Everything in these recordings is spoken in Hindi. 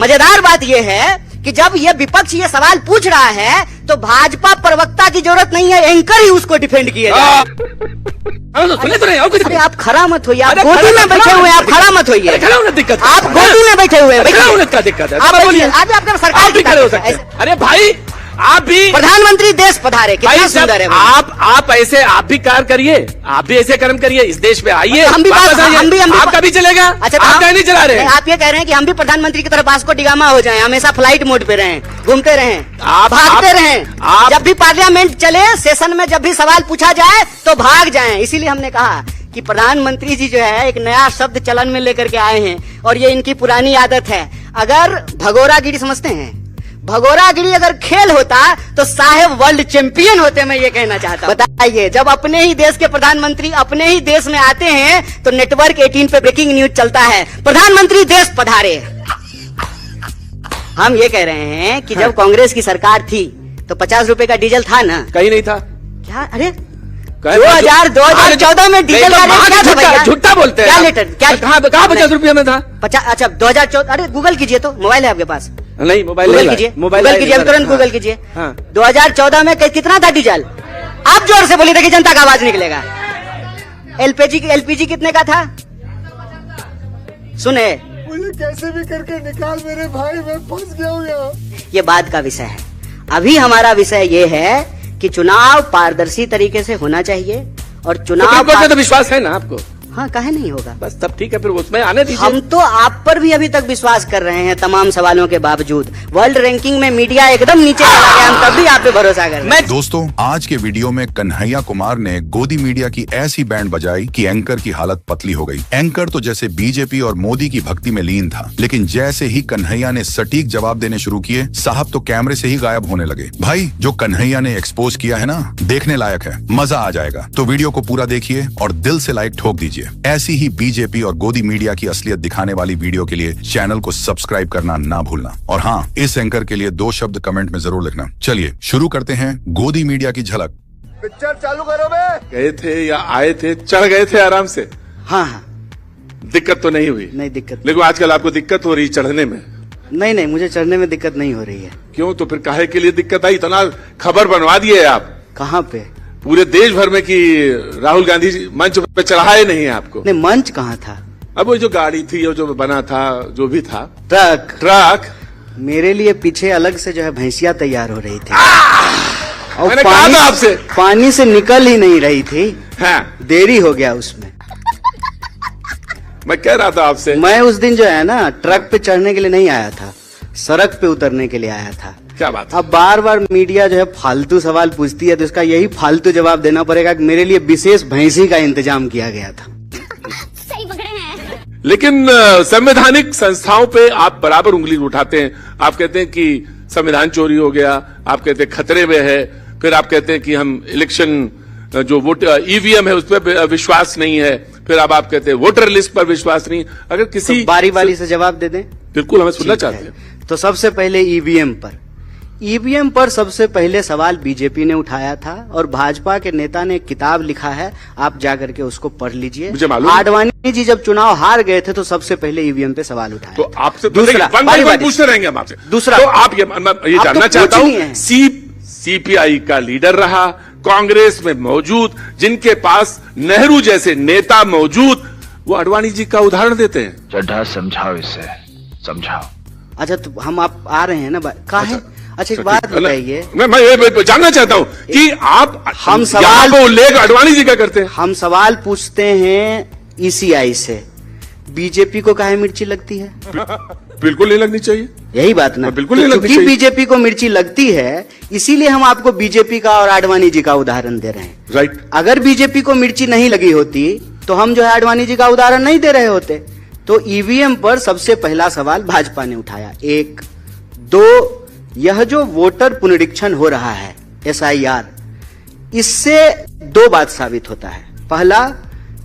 मजेदार बात यह है कि जब ये विपक्ष ये सवाल पूछ रहा है तो भाजपा प्रवक्ता की जरूरत नहीं है, एंकर ही उसको डिफेंड किए जाए। अरे आप खड़ा मत होइए, आप गोदी में बैठे हुए हैं, आप खड़ा मत होइए, दिक्कत आप गोदी में बैठे हुए हैं, क्या दिक्कत है? आप बोलिए, आप आपका सरकार की खड़े हो सकते हैं। अरे भाई आप भी प्रधानमंत्री देश पधारे, कितना सुंदर है। आप ऐसे आप भी कार्य करिए, आप भी ऐसे कर्म करिए, इस देश में आइए, हम भी आपका भी चलेगा। अच्छा आप क्या नहीं चला रहे? आप ये कह रहे हैं कि हम भी प्रधानमंत्री की तरह वास्को डिगामा हो जाएं, हमेशा फ्लाइट मोड पे रहें, घूमते रहें, भागते रहें, जब भी पार्लियामेंट चले, सेशन में जब भी सवाल पूछा जाए तो भाग जाएं। इसीलिए हमने कहा कि प्रधानमंत्री जी जो है एक नया शब्द चलन में लेकर के आए हैं और ये इनकी पुरानी आदत है। अगर भगोरागिरी समझते हैं, भगोरागिरी अगर खेल होता तो साहेब वर्ल्ड चैंपियन होते, मैं ये कहना चाहता हूं। बताइए, जब अपने ही देश के प्रधानमंत्री अपने ही देश में आते हैं तो नेटवर्क 18 पे ब्रेकिंग न्यूज चलता है, प्रधानमंत्री देश पधारे। हम ये कह रहे हैं कि जब कांग्रेस की सरकार थी तो 50 रुपए का डीजल था ना? कहीं नहीं था। क्या? अरे 2014 में डीजल का रेट क्या था भैया? झूठा बोलते हैं। क्या लीटर? क्या कहाँ 50 रुपये में था? 50? अच्छा 2014, अरे गूगल कीजिए, तो मोबाइल है आपके पास? नहीं, मोबाइल गूगल कीजिए, मोबाइल कीजिए, तुरंत गूगल कीजिए। 2014 में कितना था डीजल? आप जोर से बोलिए, देखिए जनता का आवाज निकलेगा। एलपीजी कितने का था? सुने, मुझे कैसे भी करके निकाल मेरे भाई, मैं फंस गया हूँ यहाँ। ये बात का विषय है। अभी हमारा विषय ये है कि चुनाव पारदर्शी तरीके से होना चाहिए और चुनाव तो विश्वास है ना आपको? हाँ, काहे नहीं होगा? बस तब ठीक है, फिर उसमें आने दीजिए। हम तो आप पर भी अभी तक विश्वास कर रहे हैं तमाम सवालों के बावजूद। वर्ल्ड रैंकिंग में मीडिया एकदम नीचे चला गया, हम तब भी आप पे भरोसा कर रहे हैं। दोस्तों, आज के वीडियो में कन्हैया कुमार ने गोदी मीडिया की ऐसी बैंड बजाई कि एंकर की हालत पतली हो गई। एंकर तो जैसे बीजेपी और मोदी की भक्ति में लीन था, लेकिन जैसे ही कन्हैया ने सटीक जवाब देने शुरू किए, साहब तो कैमरे से ही गायब होने लगे। भाई, जो कन्हैया ने एक्सपोज किया है ना, देखने लायक है, मजा आ जाएगा। तो वीडियो को पूरा देखिए और दिल से लाइक ठोक दीजिए। ऐसी ही बीजेपी और गोदी मीडिया की असलियत दिखाने वाली वीडियो के लिए चैनल को सब्सक्राइब करना ना भूलना। और हाँ, इस एंकर के लिए 2 शब्द कमेंट में जरूर लिखना। चलिए शुरू करते हैं गोदी मीडिया की झलक। पिक्चर चालू करो बे। गए थे या आए थे, चढ़ गए थे आराम से? हाँ हाँ, दिक्कत तो नहीं हुई? नहीं दिक्कत। लेकिन आजकल आपको दिक्कत हो रही चढ़ने में? नहीं, मुझे चढ़ने में दिक्कत नहीं हो रही है। क्यों? तो फिर काहे के लिए दिक्कत आई? इतना खबर बनवा दिए आप। कहाँ पे? पूरे देश भर में कि राहुल गांधी जी मंच पे चढ़ाए नहीं है आपको। नहीं, मंच कहाँ था? अब वो जो गाड़ी थी, वो जो बना था, जो भी था, ट्रक मेरे लिए पीछे अलग से जो है भैंसिया तैयार हो रही थी और मैंने कहा था आपसे, पानी से निकल ही नहीं रही थी। हाँ। देरी हो गया उसमें। मैं कह रहा था आपसे, मैं उस दिन जो है ना ट्रक पे चढ़ने के लिए नहीं आया था, सड़क पे उतरने के लिए आया था। क्या बात? अब बार बार मीडिया जो है फालतू सवाल पूछती है तो इसका यही फालतू जवाब देना पड़ेगा कि मेरे लिए विशेष भैंसी का इंतजाम किया गया था। सही पकड़े हैं। लेकिन संवैधानिक संस्थाओं पे आप बराबर उंगली उठाते हैं। आप कहते हैं कि संविधान चोरी हो गया, आप कहते हैं खतरे में है, फिर आप कहते हैं कि हम इलेक्शन जो वोट ईवीएम है उस पर विश्वास नहीं है, फिर अब आप कहते हैं वोटर लिस्ट पर विश्वास नहीं। अगर किसी तो बारी बारी से जवाब दे दें। बिल्कुल, हमें सुनना चाहते हैं। तो सबसे पहले ईवीएम पर सबसे पहले सवाल बीजेपी ने उठाया था और भाजपा के नेता ने एक किताब लिखा है, आप जाकर के उसको पढ़ लीजिए। मुझे मालूम। आडवाणी जी जब चुनाव हार गए थे तो सबसे पहले ईवीएम पे सवाल उठाया। तो आपसे दूसरा पूछते रहेंगे हम आपसे। दूसरा, तो आप ये जानना चाहता हूँ, सीपीआई का लीडर रहा, कांग्रेस में मौजूद, जिनके पास नेहरू जैसे नेता मौजूद, वो आडवाणी जी का उदाहरण देते हैं। चड्ढा समझाओ, इसे समझाओ। अच्छा, तो हम आप आ रहे हैं ना, कहा है? अच्छा, एक बात बताइए, मैं ये जानना चाहता हूँ कि आप हम सवाल को उल्लेख आडवाणी जी का करते हैं। हम सवाल पूछते हैं ईसीआई से, बीजेपी को काहे मिर्ची लगती है? बिल्कुल नहीं लगनी चाहिए। यही बात ना, बिल्कुल नहीं लगनी चाहिए। बीजेपी को मिर्ची लगती है, इसीलिए हम आपको बीजेपी का और आडवाणी जी का उदाहरण दे रहे हैं। राइट। अगर बीजेपी को मिर्ची नहीं लगी होती तो हम जो है आडवाणी जी का उदाहरण नहीं दे रहे होते। तो ईवीएम पर सबसे पहला सवाल भाजपा ने उठाया। 1, 2, यह जो वोटर पुनरीक्षण हो रहा है SIR, इससे 2 बात साबित होता है। पहला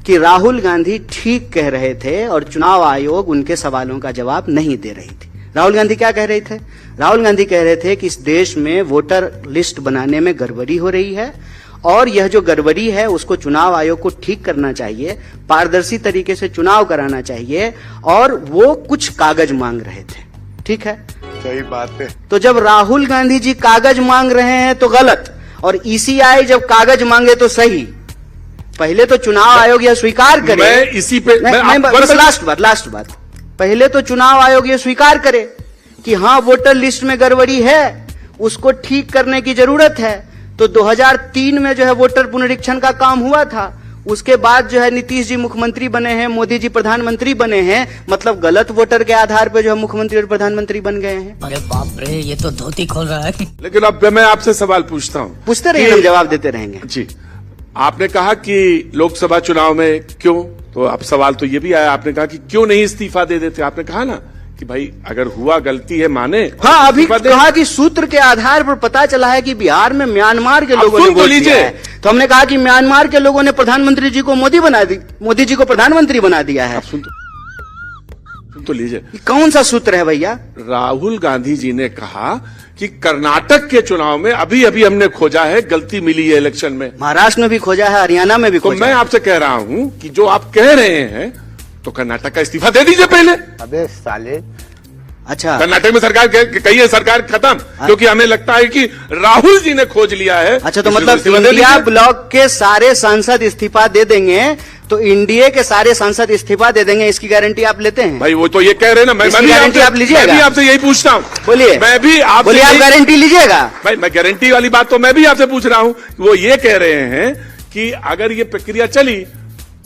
कि राहुल गांधी ठीक कह रहे थे और चुनाव आयोग उनके सवालों का जवाब नहीं दे रही थी। राहुल गांधी क्या कह रहे थे? राहुल गांधी कह रहे थे कि इस देश में वोटर लिस्ट बनाने में गड़बड़ी हो रही है और यह जो गड़बड़ी है उसको चुनाव आयोग को ठीक करना चाहिए, पारदर्शी तरीके से चुनाव कराना चाहिए, और वो कुछ कागज मांग रहे थे। ठीक है, सही बात है। तो जब राहुल गांधी जी कागज मांग रहे हैं तो गलत, और ईसीआई जब कागज मांगे तो सही। पहले तो चुनाव आयोग यह स्वीकार करे, मैं इसी पे बस लास्ट बात, पहले तो चुनाव आयोग यह स्वीकार करे कि हाँ वोटर लिस्ट में गड़बड़ी है, उसको ठीक करने की जरूरत है। तो 2003 में जो है वोटर पुनरीक्षण का काम हुआ था, उसके बाद जो है नीतीश जी मुख्यमंत्री बने हैं, मोदी जी प्रधानमंत्री बने हैं, मतलब गलत वोटर के आधार पर जो है मुख्यमंत्री और प्रधानमंत्री बन गए हैं। अरे बाप रे, ये तो धोती खोल रहा है। लेकिन अब मैं आपसे सवाल पूछता हूं। पूछते रहिए, हम जवाब देते रहेंगे। जी, आपने कहा कि लोकसभा चुनाव में क्यों, तो अब सवाल तो ये भी आया, आपने कहा कि क्यों नहीं इस्तीफा दे देते। आपने कहा ना कि भाई अगर हुआ गलती है माने। हाँ, अभी कहा कि सूत्र के आधार पर पता चला है कि बिहार में म्यांमार के लोगों ने वोट दिया है, तो हमने कहा कि म्यांमार के लोगों ने प्रधानमंत्री जी को मोदी जी को प्रधानमंत्री बना दिया है। सुन तो लीजिए, कौन सा सूत्र है भैया? राहुल गांधी जी ने कहा कि कर्नाटक के चुनाव में अभी अभी हमने खोजा है, गलती मिली है इलेक्शन में, महाराष्ट्र में भी खोजा है, हरियाणा में भी तो खोजा मैं आपसे कह रहा हूं कि जो आप कह रहे हैं तो कर्नाटक का इस्तीफा दे दीजिए पहले। अबे साले, अच्छा, कर्नाटक में सरकार कही है सरकार खत्म, क्योंकि हमें लगता है कि राहुल जी ने खोज लिया है। अच्छा, तो मतलब इंडिया ब्लॉक के सारे सांसद इस्तीफा दे देंगे, तो इंडिया के सारे सांसद इस्तीफा दे देंगे, इसकी गारंटी आप लेते हैं? भाई वो तो ये कह रहे हैं ना, मैं गारंटी आप लीजिएगा? मैं भी आपसे यही पूछता हूँ। बोलिए, मैं भी आप बोलिए, आप गारंटी लीजिएगा? भाई मैं गारंटी वाली बात तो मैं भी आपसे पूछ रहा हूँ। वो ये कह रहे हैं कि अगर ये प्रक्रिया चली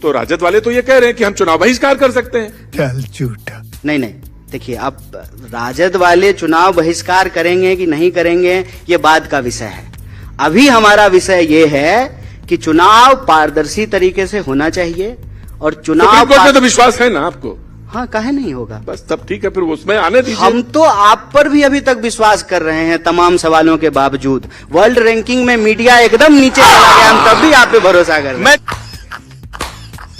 तो राजद वाले तो ये कह रहे हैं कि हम चुनाव बहिष्कार कर सकते हैं। चल झूठा। नहीं, देखिए, अब राजद वाले चुनाव बहिष्कार करेंगे कि नहीं करेंगे ये बात का विषय है। अभी हमारा विषय ये है कि चुनाव पारदर्शी तरीके से होना चाहिए, और चुनाव कोर्ट में तो विश्वास है ना आपको? हाँ, काहे नहीं होगा? बस तब ठीक है, फिर उसमें आने दीजिए। हम तो आप पर भी अभी तक विश्वास कर रहे हैं तमाम सवालों के बावजूद। वर्ल्ड रैंकिंग में मीडिया एकदम नीचे चला गया, हम तब भी आप पे भरोसा कर रहे हैं।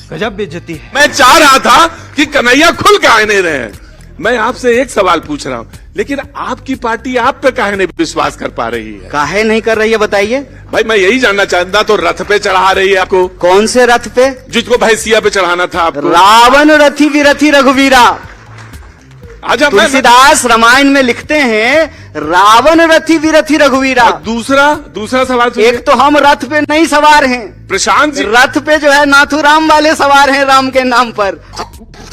गजब बेइज्जती है। मैं चाह रहा था कि कन्हैया खुल के आए नहीं रहे हैं। मैं आपसे एक सवाल पूछ रहा हूं, लेकिन आपकी पार्टी आप पे काहे नहीं विश्वास कर पा रही है? काहे नहीं कर रही है बताइए? भाई मैं यही जानना चाहता, तो रथ पे चढ़ा रही है आपको? कौन से रथ पे? जिसको भैंसिया पे चढ़ाना था आपको। रावण रथी विरथी रघुवीरा। अच्छा, तुलसीदास रामायण में लिखते हैं रावण रथी विरथी रघुवीरा। दूसरा सवाल, एक तो हम रथ पे नहीं सवार हैं, प्रशांत जी रथ पे जो है नाथुराम वाले सवार हैं राम के नाम पर।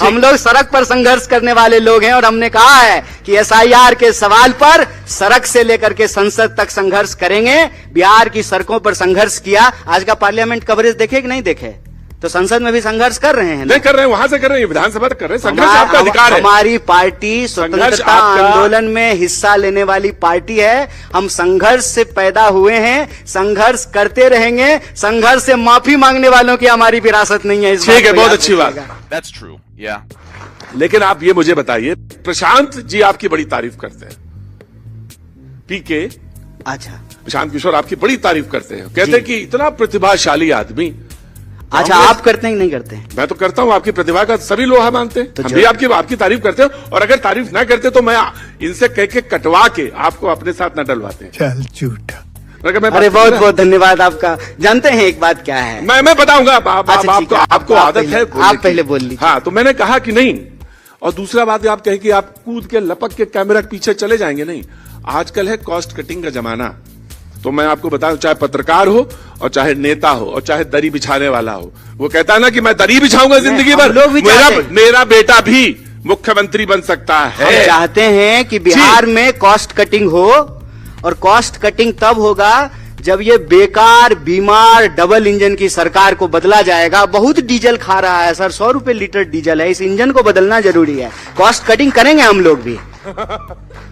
हम लोग सड़क पर संघर्ष करने वाले लोग हैं, और हमने कहा है कि एसआईआर के सवाल पर सड़क से लेकर के संसद तक संघर्ष करेंगे। बिहार की सड़कों पर संघर्ष किया। आज का पार्लियामेंट कवरेज देखे कि नहीं देखे? तो संसद में भी संघर्ष कर रहे हैं, नहीं कर रहे हैं, वहां से कर रहे हैं, विधानसभा तक कर रहे हैं। संघर्ष आपका अधिकार है। हमारी पार्टी स्वतंत्रता आंदोलन में हिस्सा लेने वाली पार्टी है। हम संघर्ष से पैदा हुए हैं, संघर्ष करते रहेंगे। संघर्ष से माफी मांगने वालों की हमारी विरासत नहीं है। ठीक है, बहुत अच्छी बात। That's true. Yeah. लेकिन आप ये मुझे बताइए, प्रशांत जी आपकी बड़ी तारीफ करते हैं, पीके, अच्छा, प्रशांत किशोर आपकी बड़ी तारीफ करते हैं, कहते हैं कि इतना प्रतिभाशाली आदमी। अच्छा, आप करते हैं कि नहीं करते हैं? मैं तो करता हूं, आपकी प्रतिभा का सभी लोग मानते हैं, तो हम भी आपकी तारीफ करते हैं, और अगर तारीफ ना करते तो मैं इनसे कह के कटवा के आपको अपने साथ न डलवाते हैं। चल झूठा। अरे बहुत बहुत धन्यवाद आपका। जानते हैं एक बात क्या है? मैं बताऊंगा। आपको आदत है, आप पहले बोल लीजिए। हाँ, तो मैंने कहा कि नहीं, और दूसरा बात आप कहे कि आप कूद के लपक के कैमरा के पीछे चले जाएंगे, नहीं। आजकल है कॉस्ट कटिंग का जमाना। तो मैं आपको बताऊं, चाहे पत्रकार हो और चाहे नेता हो और चाहे दरी बिछाने वाला हो, वो कहता है ना कि मैं दरी बिछाऊंगा जिंदगी भर, मेरा बेटा भी मुख्यमंत्री बन सकता है। हम चाहते हैं कि बिहार में कॉस्ट कटिंग हो, और कॉस्ट कटिंग तब होगा जब ये बेकार बीमार डबल इंजन की सरकार को बदला जाएगा। बहुत डीजल खा रहा है सर, 100 रुपए लीटर डीजल है। इस इंजन को बदलना जरूरी है। कॉस्ट कटिंग करेंगे हम लोग भी,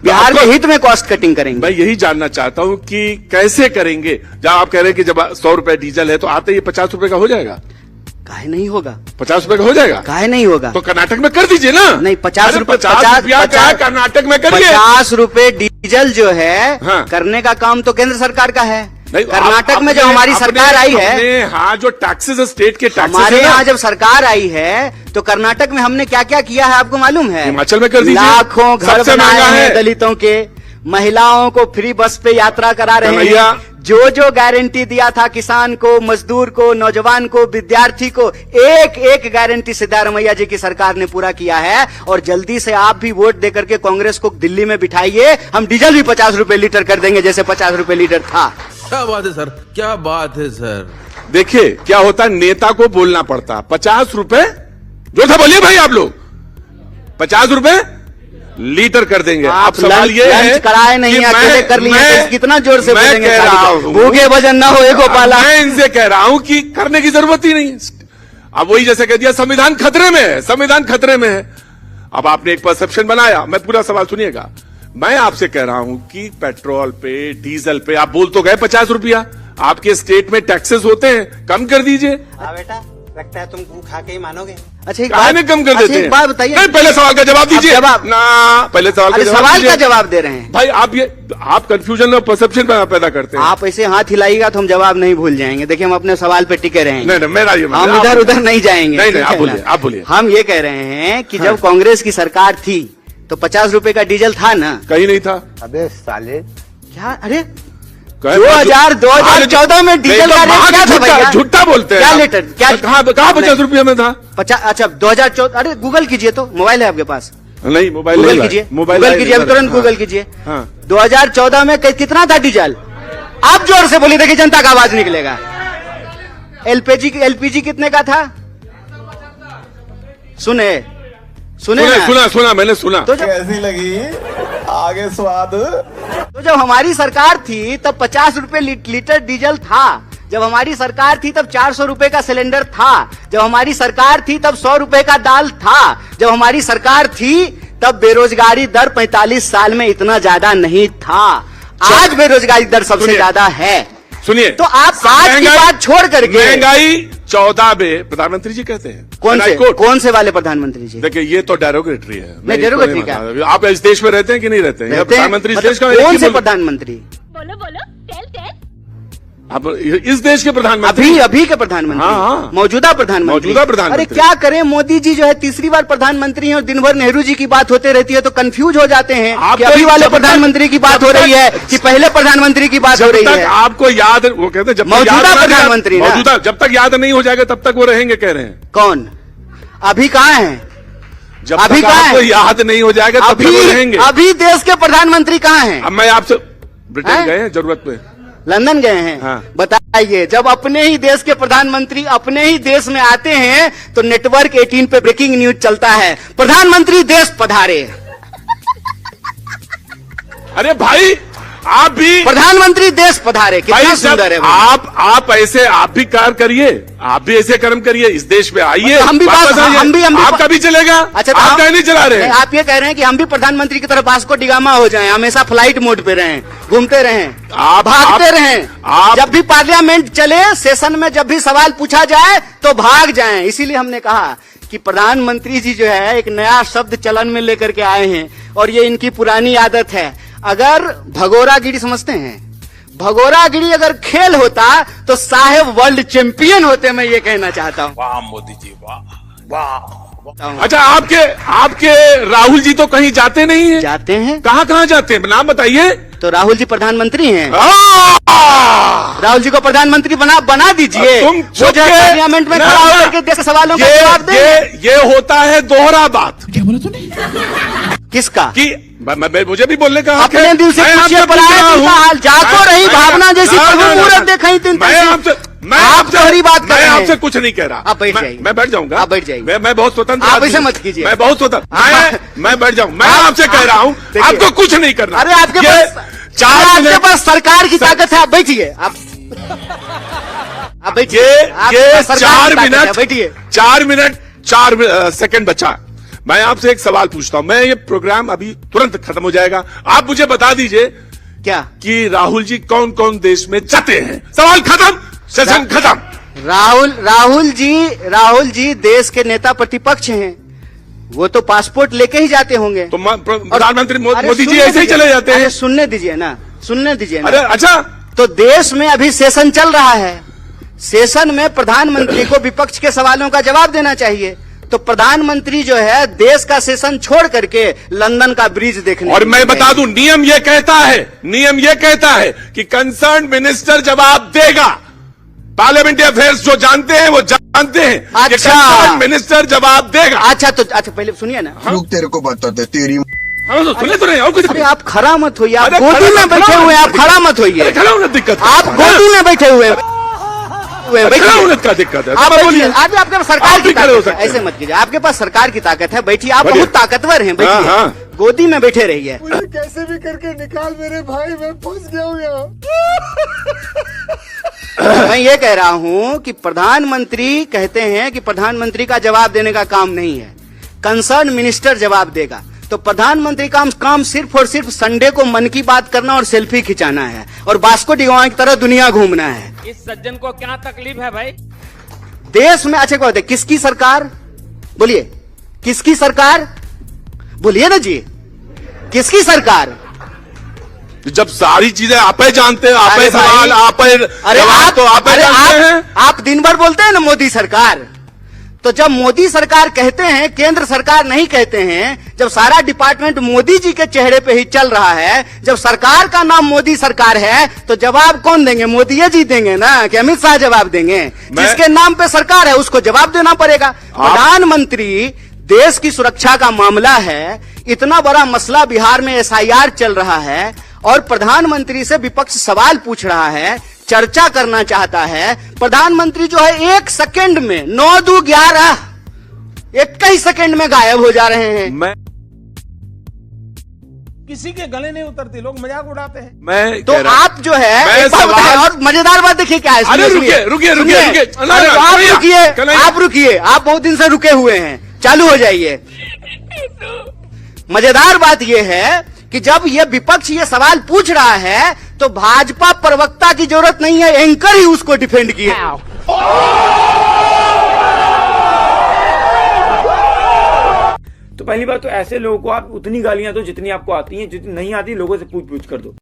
बिहार के हित में कॉस्ट कटिंग करेंगे। मैं यही जानना चाहता हूं कि कैसे करेंगे। जब आप कह रहे हैं कि जब 100 रुपए डीजल है, तो आते ही 50 रुपए का हो जाएगा? काहे नहीं होगा? 50 रुपए का हो जाएगा? काहे नहीं होगा? तो कर्नाटक में कर दीजिए ना। नहीं, 50 रुपए, 50 कर्नाटक में करिए। 50 रुपए डीजल जो है, हाँ, करने का काम तो केंद्र सरकार का है। नहीं, कर्नाटक में जो हमारी सरकार आई है, हाँ, जो टैक्सेस स्टेट के टैक्सेस हमारे यहाँ जब सरकार आई है, तो कर्नाटक में हमने क्या क्या किया है आपको मालूम है? हिमाचल में कर दीजिए। लाखों घर बनाए हैं दलितों के, महिलाओं को फ्री बस पे यात्रा करा रहे हैं, जो जो गारंटी दिया था किसान को, मजदूर को, नौजवान को, विद्यार्थी को, एक एक गारंटी सिद्धारमैया जी की सरकार ने पूरा किया है। और जल्दी से आप भी वोट देकर के कांग्रेस को दिल्ली में बिठाइए, हम डीजल भी 50 रुपए लीटर कर देंगे जैसे 50 रुपए लीटर था। क्या बात है सर, क्या बात है सर। देखिए क्या होता है, नेता को बोलना पड़ता। 50 रुपए जो था, बोलिए भाई आप लोग, 50 रुपए लीटर कर देंगे। आप सवाल ये है कराए नहीं, अकेले कर लिए तो कितना जोर से मैं कह रहा हूं, भूखे भजन ना हो गोपाला। मैं इनसे कह रहा हूं कि करने की जरूरत ही नहीं। अब वही जैसे कह दिया संविधान खतरे में है, संविधान खतरे में है। अब आपने एक परसेप्शन बनाया, मैं पूरा सवाल सुनिएगा। मैं आपसे कह रहा हूं कि पेट्रोल पे, डीजल पे आप बोल तो गए 50 रुपया, आपके स्टेट में टैक्सेस होते हैं, कम कर दीजिए। बेटा लगता है तुम खा के ही मानोगे। अच्छा एक काहे में कम कर देते हैं? एक बात बताइए, नहीं, पहले सवाल का जवाब दीजिए। जवाब ना, पहले सवाल का जवाब सवाल दीजिए। का जवाब दे रहे हैं भाई आप कंफ्यूजन और परसेप्शन पैदा करते हैं। आप ऐसे हाथ हिलाइएगा तो हम जवाब नहीं भूल जाएंगे। देखिए हम अपने सवाल पे टिके रहेंगे, नहीं मेरा ये हम इधर उधर नहीं जाएंगे। नहीं आप बोलिए, आप बोलिए। हम ये कह रहे हैं कि जब कांग्रेस की सरकार थी तो 50 रुपए का डीजल था ना? कहीं नहीं था। अबे साले, क्या? अरे 2014 में डीजल का रेट क्या था भैया? झूठा बोलते हैं। क्या लीटर? क्या कहाँ 50 रुपये में था? 50? अच्छा 2014, अरे गूगल कीजिए तो, मोबाइल है आपके पास? नहीं मोबाइल गूगल कीजिए, गूगल कीजिए, अभी तुरंत गूगल कीजिए। 2014 में कितना था डीजल? आप जोर से बोलिए, देखिए जनता का आवाज निकलेगा। एलपीजी कितने का था? सुने सुना मैंने सुना। तो कैसी लगी आगे स्वाद? तो जब हमारी सरकार थी तब 50 रुपए लीटर डीजल था। जब हमारी सरकार थी तब 400 रुपए का सिलेंडर था। जब हमारी सरकार थी तब 100 रुपए का दाल था। जब हमारी सरकार थी तब बेरोजगारी दर 45 साल में इतना ज्यादा नहीं था। आज बेरोजगारी दर सबसे ज्यादा है। सुनिए, तो आप आज की बात छोड़ करके महंगाई 14 में प्रधानमंत्री जी कहते हैं। कौन से वाले प्रधानमंत्री जी? देखिए ये तो डेरोगेटरी है। नहीं डेरोगेटरी क्या? आप इस देश में रहते हैं कि नहीं रहते हैं? प्रधानमंत्री इस देश का कौन से प्रधानमंत्री? बोलो बोलो, टेल टेल। आप इस देश के प्रधानमंत्री, अभी के प्रधानमंत्री? हाँ। मौजूदा प्रधानमंत्री। अरे क्या करें, मोदी जी जो है तीसरी बार प्रधानमंत्री हैं और दिन भर नेहरू जी की बात होते रहती है तो कंफ्यूज हो जाते हैं कि अभी वाले प्रधानमंत्री की बात हो रही है कि पहले प्रधानमंत्री की बात हो रही है। आपको याद, वो कहते हैं जब मौजूदा प्रधानमंत्री, मौजूदा जब तक याद नहीं हो जाएगा तब तक वो रहेंगे, कह रहे हैं। कौन? अभी कहाँ है? जब तक आपको याद नहीं हो जाएगा तब तक वो रहेंगे। अभी देश के प्रधानमंत्री कहाँ हैं? अब मैं आपसे, ब्रिटेन गए हैं जरूरत पे, लंदन गए हैं। हाँ। बताइए, जब अपने ही देश के प्रधानमंत्री अपने ही देश में आते हैं तो नेटवर्क 18 पे ब्रेकिंग न्यूज चलता है, प्रधानमंत्री देश पधारे। अरे भाई आप भी प्रधानमंत्री देश पधारे, कितना सुंदर है। आप ऐसे आप भी कार्य करिए, आप भी ऐसे कर्म करिए, इस देश में आइए। हम भी आपका भी चलेगा। अच्छा आप कहीं नहीं चला रहे हैं। आप ये कह रहे हैं कि हम भी प्रधानमंत्री की तरफ वास्को डिगामा हो जाएं, हमेशा फ्लाइट मोड पे रहें, घूमते रहें, भागते रहें। जब भी पार्लियामेंट चले, सेशन में जब भी सवाल पूछा जाए तो भाग जाएं। इसीलिए हमने कहा कि प्रधानमंत्री जी जो है एक नया शब्द चलन में लेकर के आए हैं और ये इनकी पुरानी आदत है। अगर भगोरागिरी समझते हैं, भगोरागिरी अगर खेल होता तो साहेब वर्ल्ड चैंपियन होते, मैं ये कहना चाहता हूँ। वाह मोदी जी, वाह वाह। अच्छा आपके राहुल जी तो कहीं जाते नहीं है? जाते हैं। कहाँ जाते हैं, नाम बताइए। तो राहुल जी प्रधानमंत्री हैं। राहुल जी को प्रधानमंत्री बना दीजिए। तुम वो जो पार्लियामेंट में खड़ा होकर के देश के सवालों का जवाब दें। ये होता है दोहरा बात। क्या बोला तूने? किसका? कि मुझे भी बोलने का हक है। अपने दिल से पूछिए, हाल जाको रही भावना जैसी मुहूर्त देखा ही तीन। मैं आपसे बात कर रहे हैं। आपसे कुछ नहीं कह रहा। आप बैठ जाइए। मैं बैठ जाऊंगा। आप बैठ जाइए। मैं बहुत स्वतंत्र। आप ऐसे मत कीजिए। मैं बहुत स्वतंत्र। मैं बैठ जाऊं। मैं आपसे कह रहा हूं, आपको कुछ नहीं करना। अरे आपके पास सरकार की ताकत है, आप बैठिए। आप बैठिए। ये 4 मिनट बैठिए। 4 सेकंड बचा। मैं आपसे एक सवाल पूछता हूं। मैं ये प्रोग्राम अभी तुरंत खत्म हो जाएगा। आप मुझे बता दीजिए क्या कि राहुल जी कौन कौन देश में जाते हैं। सवाल खत्म, सेशन खत्म। राहुल जी देश के नेता प्रतिपक्ष हैं, वो तो पासपोर्ट लेके ही जाते होंगे। तो प्रधानमंत्री मोदी जी ऐसे ही चले जाते हैं। सुनने दीजिए ना। अरे अच्छा, तो देश में अभी सेशन चल रहा है, सेशन में प्रधानमंत्री को विपक्ष के सवालों का जवाब देना चाहिए। तो प्रधानमंत्री जो है देश का सेशन छोड़ करके लंदन का ब्रिज देखने और मैं बता दूं, नियम ये कहता है कि कंसर्न मिनिस्टर जवाब देगा। पार्लियामेंट्री अफेयर्स जो जानते हैं वो जानते हैं कि कंसर्न मिनिस्टर जवाब देगा। अच्छा पहले सुनिए ना। रुक, तेरे को बताते तेरी हाँ तो सुने तो नहीं और कुछ। अरे आप खड़ा मत होइए, आप गोदी में बैठे हुए हैं, आप खड़ा मत होइए। खड़ा होने दिक्कत, आप गोदी में बैठे हुए हैं। खड़ा होने का दिक्कत है। आप बोलिए, आज आपके पास सरकार की खड़े हो ताकत है, सकते हैं। ऐसे मत कीजिए। आपके पास सरकार की ताकत है, बैठिए। आप बहुत ताकतवर हैं, बैठिए। गोदी में बैठे रहिए। मुझे कैसे भी करके निकाल मेरे भाई, मैं फंस गया हूँ यहाँ। मैं ये कह रहा हूं कि प्रधानमंत्री कहते हैं कि प्रधानमंत्री का जवाब देने का काम नहीं है, कंसर्न मिनिस्टर जवाब देगा। तो प्रधानमंत्री का काम सिर्फ और सिर्फ संडे को मन की बात करना और सेल्फी खिंचाना है और वास्को डी गामा की तरह दुनिया घूमना है। इस सज्जन को क्या तकलीफ है भाई? देश में अच्छे बात है, किसकी सरकार? बोलिए, किसकी सरकार? बोलिए ना जी, किसकी सरकार? जब सारी चीजें आप ही जानते हैं, आप ही सवाल, आप ही जवाब, तो आप ही जानते हैं। आप दिन भर बोलते हैं ना मोदी सरकार, तो जब मोदी सरकार कहते हैं, केंद्र सरकार नहीं कहते हैं, जब सारा डिपार्टमेंट मोदी जी के चेहरे पे ही चल रहा है, जब सरकार का नाम मोदी सरकार है, तो जवाब कौन देंगे? मोदी जी देंगे ना, कि अमित शाह जवाब देंगे? जिसके नाम पे सरकार है उसको जवाब देना पड़ेगा। प्रधानमंत्री, देश की सुरक्षा का मामला है, इतना बड़ा मसला बिहार में SIR चल रहा है और प्रधानमंत्री से विपक्ष सवाल पूछ रहा है, चर्चा करना चाहता है। प्रधानमंत्री जो है 1 सेकंड में 9-2-11 21 सेकंड में गायब हो जा रहे हैं। मैं किसी के गले नहीं उतरती, लोग मजाक उड़ाते हैं। मैं तो आप जो है एक बात बताएं, और मजेदार बात देखिए क्या है। अरे रुकिए आप रुकिए, आप बहुत दिन से रुके हुए हैं, चालू हो जाइए। मजेदार बात यह है कि जब ये विपक्ष ये सवाल पूछ रहा है तो भाजपा प्रवक्ता की जरूरत नहीं है, एंकर ही उसको डिफेंड किए। तो पहली बात तो ऐसे लोगों को आप उतनी गालियां दो जितनी आपको आती हैं, जितनी नहीं आती लोगों से पूछ कर दो।